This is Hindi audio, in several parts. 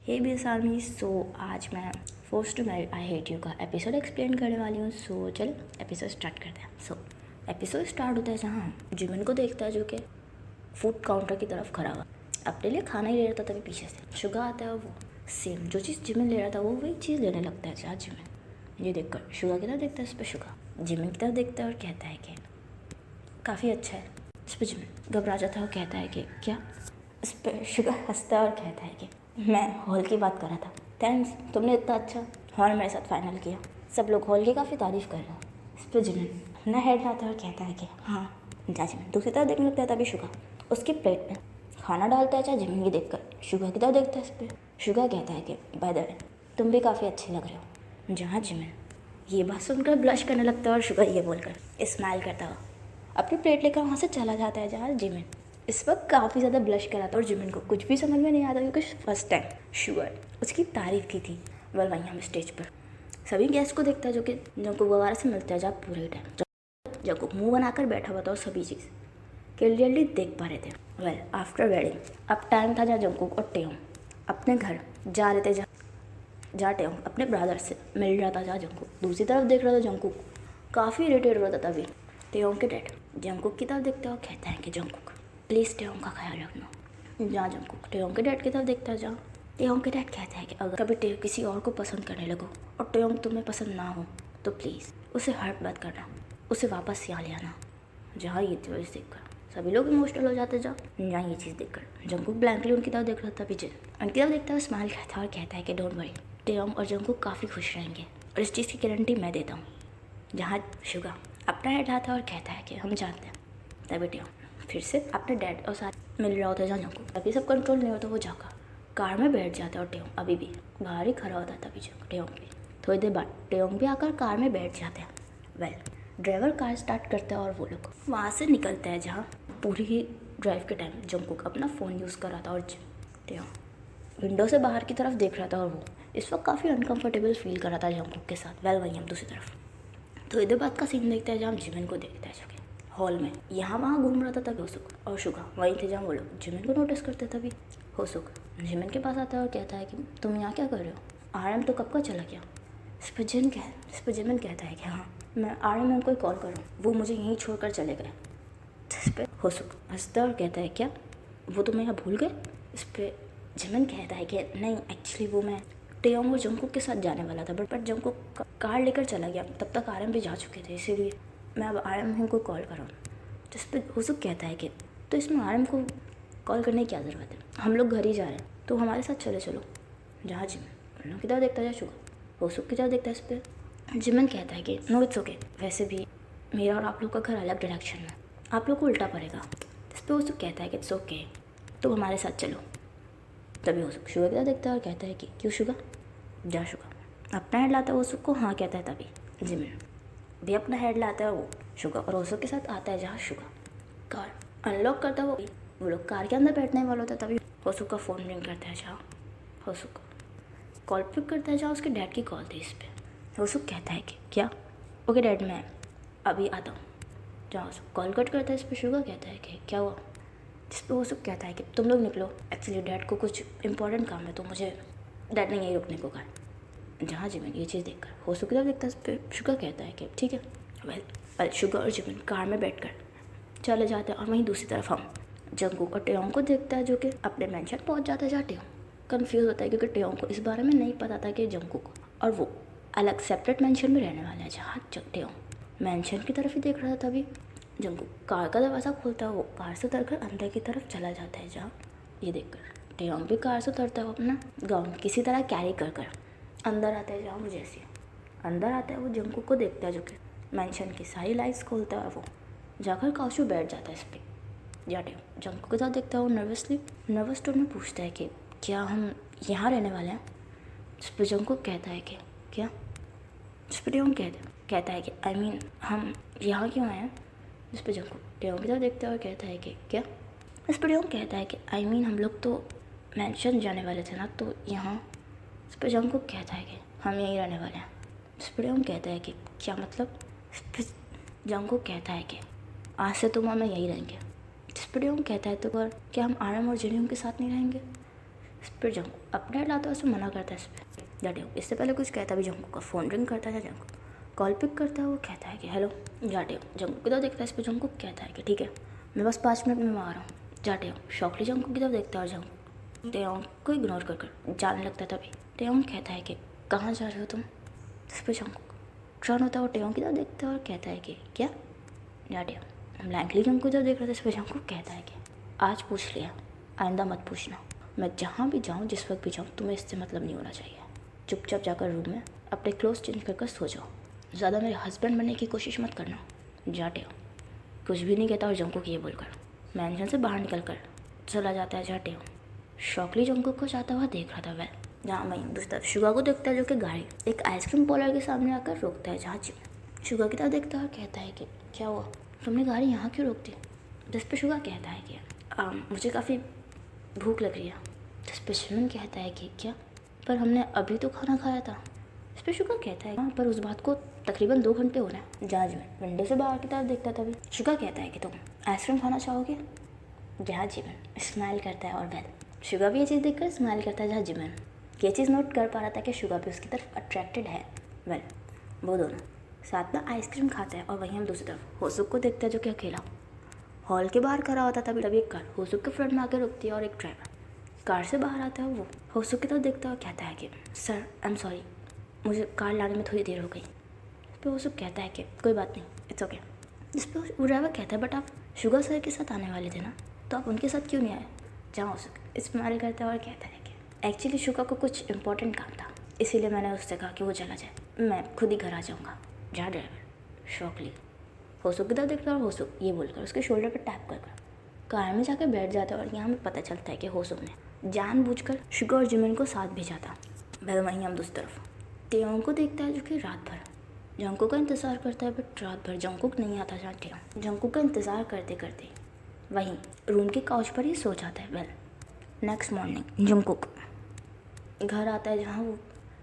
हे बी आर्मी। सो आज मैं force to marry I hate you का एपिसोड एक्सप्लेन करने वाली हूँ। सो चलो एपिसोड स्टार्ट करते हैं। सो एपिसोड स्टार्ट होता है जहाँ जिमिन को देखता है जो कि फूड काउंटर की तरफ खड़ा हुआ अपने लिए खाना ही ले रहा था। तभी पीछे से शुगा आता है और वो सेम जो चीज़ जिमिन ले रहा था वो वही चीज़ लेने लगता है। जहाँ जिमिन ये देखकर शुगा की तरफ देखता है, इस पर शुगा जिमिन की तरफ देखता है और कहता है कि काफ़ी अच्छा है। इस पर जिमिन घबरा जाता है और कहता है कि क्या। इस पर शुगर हंसता है और कहता है कि मैं हॉल की बात कर रहा था। थैंक्स, तुमने इतना अच्छा हॉल मेरे साथ फाइनल किया। सब लोग हॉल की काफ़ी तारीफ़ कर रहे हैं। इस पर जिमिन अपना हेड लाता है और कहता है कि हाँ जा। जिमिन दूसरी तरफ देखने लगता है। तभी शुगा उसकी प्लेट में खाना डालता है। चाहे जिमिन की देखकर शुगा की तरफ देखता है। इस पर शुगा कहता है कि बाय द वे तुम भी काफ़ी अच्छे लग रहे हो। जहाँ जिमिन ये बात सुनकर ब्लश करने लगता है और शुगा ये बोलकर स्माइल करता हुआ अपनी प्लेट लेकर वहाँ से चला जाता है। जहाँ जिमिन इस वक्त काफ़ी ज़्यादा ब्लश करा था और जिमिन को कुछ भी समझ में नहीं आता क्योंकि फर्स्ट टाइम शुगर उसकी तारीफ़ की थी। वेल वहीं हम स्टेज पर सभी गेस्ट को देखता है जो कि जंकुक वगैरह से मिलता है। जहाँ पूरे टाइम जंकुक मुंह बनाकर बैठा हुआ था और सभी चीज़ क्लियरली देख पा रहे थे। वेल आफ्टर वेडिंग अब टाइम था जहाँ जंकुक और टेयोंग अपने घर जा रहे थे। जहाँ टेयोंग अपने ब्रदर से मिल रहा था। जहाँ जंकुक दूसरी तरफ देख रहा था। जंकुक काफ़ी इरिटेट हो रहा था। तभी टेयोंग के डैड जंकुक की तरफ देखते और कहता है कि जंकुक प्लीज़ टेयोंग का ख्याल रखना। जहाँ जंकुक टेयोंग के डैड की तरफ देखता है। जहाँ टेयोंग के डैड कहता है कि अगर कभी टेयोंग किसी और को पसंद करने लगो और टेयोंग तुम्हें पसंद ना हो तो प्लीज़ उसे हर्ट मत करना, उसे वापस यहाँ ले आना। जहाँ ये चीज़ देखकर सभी लोग इमोशनल हो जाते। जहाँ ये चीज़ देखकर जंकुक ब्लैंकली उनकी तरफ देख रहा था। पीछे उनकी तरफ देखता है, स्माइल करता है और कहता है कि डोंट वरी, टेयोंग और जंकुक काफ़ी खुश रहेंगे और इस चीज़ की गारंटी मैं देता हूँ। जहाँ शुगा अपना हेड लाता है और कहता है कि हम जानते हैं। तभी टेयोंग फिर से अपने डैड और साथ मिल रहा होता है। जहाँ जंकुक अभी सब कंट्रोल नहीं होता, वो जाकर कार में बैठ जाता है और टेयोंग अभी भी बाहर ही खड़ा होता है। तभी टेयोंग भी थोड़ी देर बाद टेयोंग भी आकर कार में बैठ जाते हैं। वेल ड्राइवर कार स्टार्ट करता है और वो लोग वहाँ से निकलते हैं। जहाँ पूरी ही ड्राइव के टाइम जंकुक अपना फ़ोन यूज़ कर रहा था और टेयोंग विंडो से बाहर की तरफ देख रहा था और वो इस वक्त काफ़ी अनकंफर्टेबल फील कर रहा था जंकुक के साथ। वेल वहीं हम दूसरी तरफ तो इधर बात का सीन देखते हैं जहाँ हम जिमिन को देखते हैं जो कि हॉल में यहाँ वहाँ घूम रहा था। तभी होसुक और शुगा वहीं थे। जहाँ वो लोग जिमिन को नोटिस करते। तभी होसुक जिमिन के पास आता है और कहता है कि तुम यहाँ क्या कर रहे हो, आरएम तो कब का चला गया। इस पर जिमिन कहता है कि हाँ मैं आरएम को कॉल करूँ, वो मुझे यहीं छोड़कर चले गए। इस पर होसुक हंसता और कहता है क्या वो तुम्हें यहाँ भूल गए। इस पर जिमिन कहता है कि नहीं एक्चुअली वो मैं टेयोंग और जंकुक के साथ जाने वाला था बट जंकुक कार लेकर चला गया। तब तक आरएम भी जा चुके थे, इसीलिए मैं अब आरएम को कॉल कर रहा हूँ। तो इस पर होसुक कहता है कि तो इसमें आरएम को कॉल करने की क्या ज़रूरत है, हम लोग घर ही जा रहे हैं तो हमारे साथ चले चलो। जहाँ जिमिन उन की तरह देखता है, शुगा होसुक की तरह देखता है। इस पर जिमिन कहता है कि नो इट्स ओके, वैसे भी मेरा और आप लोग का घर अलग डायरेक्शन में, आप लोग को उल्टा पड़ेगा। इस पर होसुक कहता है कि इट्स ओके, तो हमारे साथ चलो। तभी होसुक शुगा की तरह देखता है और कहता है कि क्यों शुगा। जा शुगा अपना हेड लाता है होसुक को हाँ कहता है। तभी जिमिन भी अपना हेड लाता है वो शुगा और होसुक के साथ आता है। जहाँ शुगा कार अनलॉक करता है वो लोग कार के अंदर बैठने वाला होता है। तभी होसुक का फ़ोन रिंग करता है। जहाँ होसुक कॉल पिक करता है। जहाँ उसके डैड की कॉल थी। इस पर होसुक कहता है कि क्या, ओके डैड मैं अभी आता हूँ। जहाँ होसुक कॉल कट करता है। इस पर शुगा कहता है कि क्या हुआ। जिस पर होसुक कहता है कि तुम लोग निकलो, एक्चुअली डैड को कुछ इंपॉर्टेंट काम है तो मुझे डैड ने यहीं रुकने को कहा। जहाँ जिमिन ये चीज़ देखकर होसुक की तरफ देखता है। इस पर शुगा कहता है कि ठीक है। वेल शुगा और जिमिन कार में बैठकर चले जाते हैं और वहीं दूसरी तरफ हम जंकुक और टेयोंग को देखता है जो कि अपने मेंशन पहुंच जाता है। जहाँ टेयोंग कंफ्यूज होता है क्योंकि टेयोंग को इस बारे में नहीं पता था कि जंकुक और वो अलग सेपरेट मेंशन में रहने वाले हैं। जहाँ टेयोंग मेंशन की तरफ ही देख रहा था। तभी जंकुक कार का दरवाज़ा खोलता है, वो कार से उतरकर अंदर की तरफ चला जाता है। जहाँ ये देखकर टेयोंग भी कार से उतरता है, वो अपना गाउन किसी तरह कैरी कर अंदर आता है। जहाँ वो जैसे अंदर आता है वो जंकुक को देखता है जो कि मेंशन की सारी लाइट्स खोलता है। वो जाकर काशू बैठ जाता है इस पर। जाटे जंकुक के साथ देखता है। वो नर्वस टोन में पूछता है कि क्या हम यहाँ रहने वाले हैं। जिस पर जंकुक कहता है कि क्या। जिस पर टेयोंग कहता है कि आई मीन हम यहाँ क्यों आए हैं। जिस पर जंकुक टेयोंग की तरफ देखता है और कहता है कि क्या। इस पर टेयोंग कहता है कि आई मीन हम लोग तो मेंशन जाने वाले थे ना तो यहाँ। इस पर जंकुक कहता है कि हम यहीं रहने वाले हैं। जिस पर टेयोंग कहता है कि क्या मतलब। इस पर जंकुक कहता है कि आज से तुम और मैं यहीं रहेंगे। जिस पर टेयोंग कहता है तो पर क्या हम आरएम और जिमिन के साथ नहीं रहेंगे। इस पर जंकुक अपने लाता उसे मना करता है इस पर जाटे हो। इससे पहले कुछ कहता भी जंकुक का फ़ोन रिंग करता है जंकुक कॉल पिक करता है। वो कहता है कि हेलो जाटे हो। जंकुक की तरफ देखता है इस पर जंकुक कहता है कि ठीक है मैं बस 5 मिनट में आ रहा हूँ। जाटे हो। शॉकली जंकुक की तरफ देखता है और जंकुक टेयोंग को इग्नोर कर जाने लगता है। तभी टेयोंग कहता है कि कहाँ जा रहे हो तुम। इस पर जंकुक टर्न होता है और टेयोंग की तरफ देखता है और कहता है कि क्या। जाटे हो। ब्लैंकली जंकुक की तरफ देख रहा था। इस पर जंकुक कहता है कि आज पूछ लिया आइंदा मत पूछना। मैं जहाँ भी जाऊँ जिस वक्त भी जाऊँ तुम्हें इससे मतलब नहीं होना चाहिए। चुपचाप जाकर रूम में अपने क्लोथ चेंज कर सो जाओ। ज़्यादा मेरे हस्बैंड बनने की कोशिश मत करना। जाटे हो। कुछ भी नहीं कहता और जंकुक ये बोलकर मैंशन से बाहर निकल कर चला जाता है। जाटे हो। शॉकली जंकुक को जाता हुआ देख रहा था। वह जहाँ वहीं दूसरी तरफ शुगा को देखता है जो कि गाड़ी एक आइसक्रीम पार्लर के सामने आकर रोकता है। जहाँ शुगा की तरफ देखता है और कहता है कि क्या हुआ तुमने गाड़ी यहाँ क्यों रोक दी। जिस पर शुगा कहता है कि मुझे काफ़ी भूख लग रही है। जिस पर जिमिन कहता है कि क्या पर हमने अभी तो खाना खाया था। इस पर शुगा कहता है हाँ पर उस बात को तकरीबन 2 घंटे हो रहे हैं। जहाँ जिमिन विंडो से बाहर की तरफ देखता था। तभी शुगा कहता है कि तुम आइसक्रीम खाना चाहोगे। जहाँ जिमिन स्माइल करता है और वेल शुगा भी ये चीज़ देखकर स्माइल करता है। जहाँ जिमिन ये चीज़ नोट कर पा रहा था कि शुगा भी उसकी तरफ अट्रैक्टेड है। वेल वो दोनों साथ में आइसक्रीम खाते हैं और वहीं हम दूसरी तरफ होसुक को देखते हैं जो कि अकेला हॉल के बाहर खड़ा होता था। तभी एक कार होसुक के फ्रंट में आकर रुकती है और एक ड्राइवर कार से बाहर आता है। वो होसुक की तरफ देखता है और कहता है कि सर आई एम सॉरी मुझे कार लाने में थोड़ी देर हो गई। इस पर होसुक कहता है कि कोई बात नहीं इट्स ओके। इस पर वो ड्राइवर कहता है बट आप शुगा सर के साथ आने वाले थे ना तो आप उनके साथ क्यों नहीं आए। जहाँ होसुक इस्तेमाल करता है और कहता है कि एक्चुअली शुगा को कुछ इंपॉर्टेंट काम था इसीलिए मैंने उससे कहा कि वो चला जाए मैं खुद ही घर आ जाऊँगा। जहाँ ड्राइवर शॉकली होसुक की तरफ देखता है और होसुक ये बोलकर उसके शोल्डर पर टैप कर कार में जाकर बैठ जाता है। और यहाँ हमें पता चलता है कि होसुक ने जानबूझकर शुगा और जिमिन को साथ भेजा था। वह वहीं हम दूसरी तरफ टेयोंग को देखता है जो कि रात भर जंकुक का इंतज़ार करता है बट रात भर जंकुक नहीं आता। जहाँ टेयोंग जंकुक का इंतज़ार करते करते वहीं रूम के काउच पर ही सो जाता है। वेल नेक्स्ट मॉर्निंग जंकुक घर आता है जहाँ वो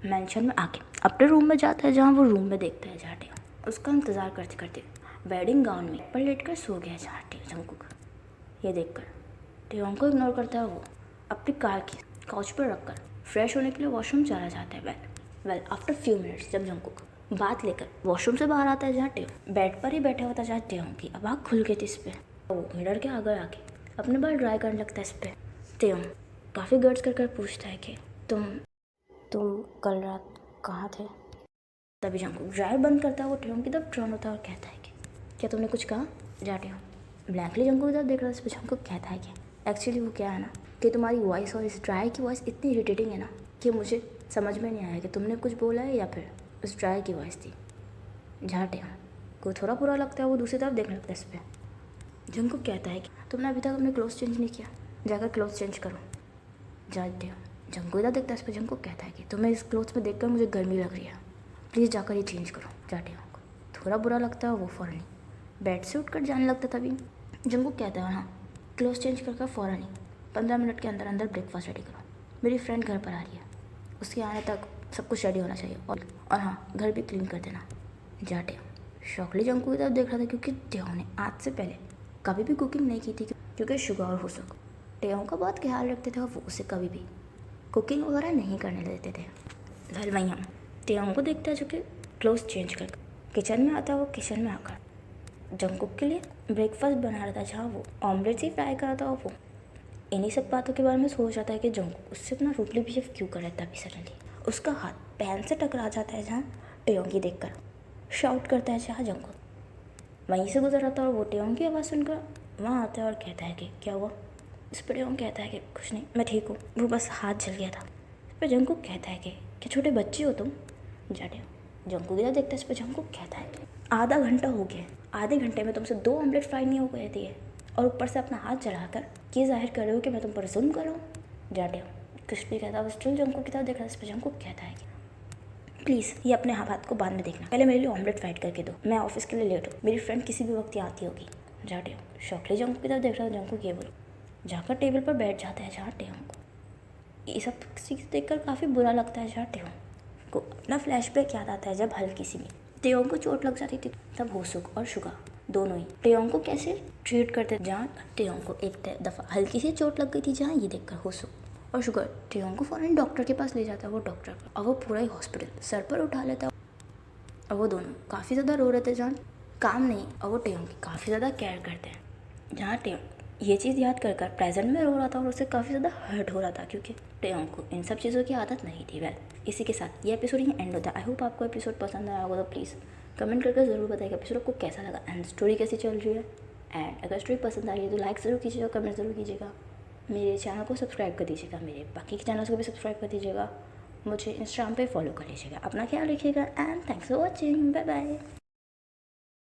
मेंशन में आके अपने रूम में जाता है। जहाँ वो रूम में देखता है जहाँ टेयोंग उसका इंतज़ार करते करते वेडिंग गाउन में पर लेटकर सो गया। जहाँ जंकुक ये देखकर टेयोंग को इग्नोर करता है। वो अपनी कार की काउच पर रखकर फ्रेश होने के लिए वॉशरूम चला जाता है। वेल आफ्टर फ्यू मिनट्स जब जंकुक बात लेकर वॉशरूम से बाहर आता है जहाँ टेयोंग बेड पर ही बैठा होता है। जहाँ टेयोंग की अब आँख खुल गई थी। इस पर वो मिरर के आगे आके अपने बाल ड्राई करने लगता है। इस पर टेयोंग काफ़ी गर्ड्स कर पूछता है कि तुम कल रात कहाँ थे। तभी जंकुक ड्राइव बंद करता है। वो टेयोंग की तरफ टर्न होता है और कहता है कि क्या तुमने कुछ कहा। जाते हो ब्लैंकली जंकुक की तरफ देख रहा है। इस पर जंकुक कहता है कि एक्चुअली वो क्या है ना कि तुम्हारी वॉइस और इस ड्राई की वॉइस इतनी इरिटेटिंग है ना कि मुझे समझ में नहीं आया कि तुमने कुछ बोला है या फिर उस ड्राई की वॉइस थी। झाटे को थोड़ा बुरा लगता है। वो दूसरी तरफ देखने लगता है। इस पर जंकुक कहता है कि तुमने अभी तक अपने क्लोथ्स चेंज नहीं किया जाकर क्लोथ्स चेंज करो। जाते जंकुक इधर देखता है। इस पर जंकुक कहता है कि तुम्हें इस क्लोथ्स में देखकर मुझे गर्मी लग रही है प्लीज़ जाकर ये चेंज करो। जाटे थोड़ा बुरा लगता है। वो फ़ौरन बेड से उठकर जाने लगता। तभी जंकुक कहता है हाँ क्लोथ्स चेंज कर फ़ौरन ही 15 मिनट के अंदर अंदर ब्रेकफास्ट रेडी करो। मेरी फ्रेंड घर पर आ रही है उसके आने तक सब कुछ रेडी होना चाहिए और हाँ घर भी क्लीन कर देना। जाटे शॉकली जंकुक की तरफ देख रहा था क्योंकि टेयोंग ने आज से पहले कभी भी कुकिंग नहीं की थी क्योंकि शुगा और होसुक टेयोंग का बहुत ख्याल रखते थे और वो उसे कभी भी कुकिंग वगैरह नहीं करने देते थे। वेल वहीं हम टेयोंग को देखते हैं जो कि क्लोथ्स चेंज कर किचन में आता है। वो किचन में आकर जंकुक के लिए ब्रेकफास्ट बना रहा था। जहाँ वो ऑमलेट ही फ्राई कर रहा था। और वो इन्हीं सब बातों के बारे में सोच जाता है कि जंकुक उससे इतना रूडली बिहेव क्यों कर रहा है। तभी सडनली उसका हाथ पैन से टकरा जाता है। जहाँ टेयोंग की देखकर शाउट करता है। जहाँ जंकुक वहीं से गुजर रहा था और वो टेयोंग की आवाज़ सुनकर वहाँ आता है और कहता है कि क्या हुआ। इस पर टेयोंग कहता है कि कुछ नहीं मैं ठीक हूँ वो बस हाथ जल गया था। इस पर जंकुक कहता है कि क्या छोटे बच्चे हो तुम। जाटे जंकुक इधर देखता है। इस पर जंकुक कहता है आधा घंटा हो गया आधे घंटे में तुमसे 2 ऑमलेट फ्राई नहीं हो गए थे और ऊपर से अपना हाथ जलाकर ये जाहिर कर रहे हो कि मैं तुम पर जुल्म कर रहा हूँ। जाटे कुछ भी कहता है। स्टिल जंकुक की तरफ देख रहा है। इस पर जंकुक कहता है कि प्लीज़ ये अपने हाथ को बाद में देखना पहले मेरे लिए ऑमलेट फ्राइड करके दो मैं ऑफिस के लिए लेट हूँ मेरी फ्रेंड किसी भी वक्त आती होगी। जाटे शॉकली जंकुक की तरफ देख रहा है। जंकुक ये बोलो जाकर टेबल पर बैठ जाता है। जाटे को ये सब चीज़ देखकर काफ़ी बुरा लगता है। जाटे को अपना फ्लैशबैक याद आता है जब हल्की सी भी टेयोंग को चोट लग जाती थी तब होसुक और शुगा दोनों ही टेयोंग को कैसे ट्रीट करते। जहाँ टेयोंग को एक दफ़ा हल्की सी चोट लग गई थी जहाँ ये देखकर होसुक और शुगर टेयोंग को फ़ौरन डॉक्टर के पास ले जाता है वो डॉक्टर, और वो पूरा ही हॉस्पिटल सर पर उठा लेता है। और वो दोनों काफ़ी ज़्यादा रो रहे थे जहाँ काम नहीं, और वो टेयोंग की काफ़ी ज़्यादा केयर करते हैं। जहाँ टेयोंग ये चीज़ याद कर कर प्रेजेंट में रो रहा था और उसे काफ़ी ज़्यादा हर्ट हो रहा था क्योंकि टेयोंग को इन सब चीज़ों की आदत नहीं थी। वेल, इसी के साथ ये एपिसोड ही एंड होता है। आई होप आपको एपिसोड पसंद आया होगा, तो प्लीज़ कमेंट करके ज़रूर बताइएगा एपिसोड आपको कैसा लगा एंड स्टोरी कैसी चल रही है। एंड अगर स्टोरी पसंद आ रही है तो लाइक ज़रूर कीजिएगा, कमेंट ज़रूर कीजिएगा, मेरे चैनल को सब्सक्राइब कर दीजिएगा, मेरे बाकी के चैनल्स को भी सब्सक्राइब कर दीजिएगा, मुझे इंस्टाग्राम पे फॉलो कर लीजिएगा। अपना ख्याल रखिएगा and thanks for watching, bye bye.